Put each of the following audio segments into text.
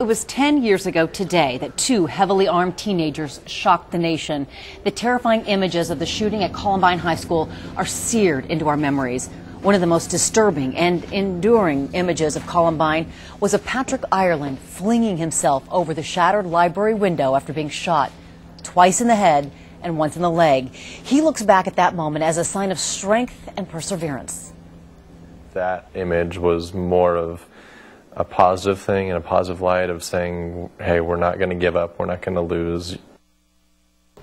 It was 10 years ago today that two heavily armed teenagers shocked the nation. The terrifying images of the shooting at Columbine High School are seared into our memories. One of the most disturbing and enduring images of Columbine was of Patrick Ireland flinging himself over the shattered library window after being shot, twice in the head and once in the leg. He looks back at that moment as a sign of strength and perseverance. That image was more of a positive thing and a positive light of saying, hey, we're not going to give up, we're not going to lose.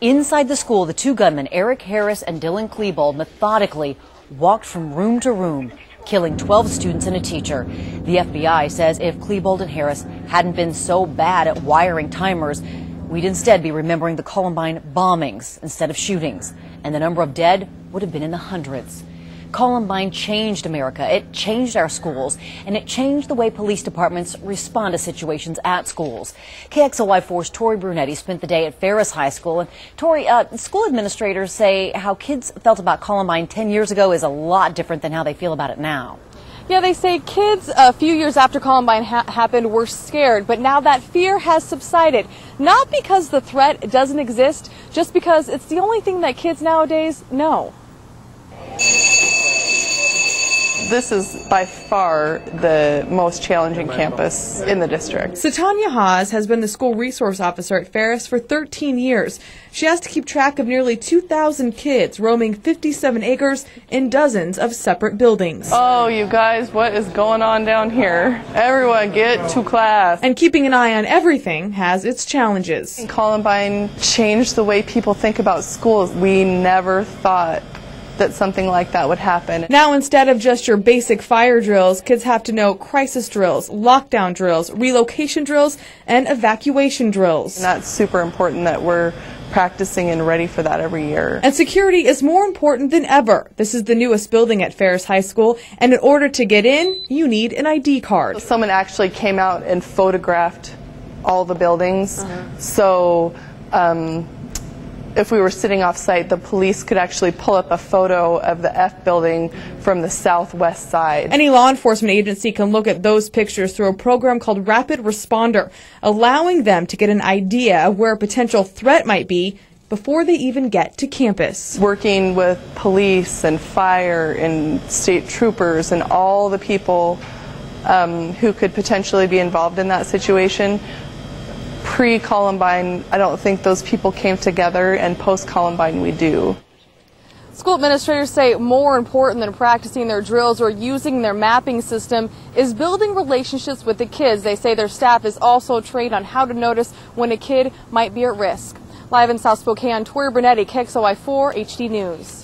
Inside the school, the two gunmen, Eric Harris and Dylan Klebold, methodically walked from room to room, killing 12 students and a teacher. The FBI says if Klebold and Harris hadn't been so bad at wiring timers, we'd instead be remembering the Columbine bombings instead of shootings, and the number of dead would have been in the hundreds. Columbine changed America. It changed our schools, and it changed the way police departments respond to situations at schools. KXLY4's Tori Brunetti spent the day at FERRIS High School. And Tori, school administrators say how kids felt about Columbine 10 years ago is a lot different than how they feel about it now. Yeah, they say kids a few years after Columbine happened were scared, but now that fear has subsided. Not because the threat doesn't exist, just because it's the only thing that kids nowadays know. This is by far the most challenging campus in the district. Satanya Haws has been the school resource officer at FERRIS for 13 years. She has to keep track of nearly 2,000 kids roaming 57 acres in dozens of separate buildings. Oh, you guys, what is going on down here? Everyone get to class. And keeping an eye on everything has its challenges. Columbine changed the way people think about schools. We never thought that something like that would happen. Now, instead of just your basic fire drills, kids have to know crisis drills, lockdown drills, relocation drills, and evacuation drills. And that's super important that we're practicing and ready for that every year. And security is more important than ever. This is the newest building at FERRIS High School, and in order to get in, you need an ID card. Someone actually came out and photographed all the buildings. So if we were sitting off site, the police could actually pull up a photo of the F building from the southwest side. Any law enforcement agency can look at those pictures through a program called Rapid Responder, allowing them to get an idea of where a potential threat might be before they even get to campus. Working with police and fire and state troopers and all the people who could potentially be involved in that situation. Pre-Columbine, I don't think those people came together, and post-Columbine we do. School administrators say more important than practicing their drills or using their mapping system is building relationships with the kids. They say their staff is also trained on how to notice when a kid might be at risk. Live in South Spokane, Tori Brunetti, KXLY4 HD News.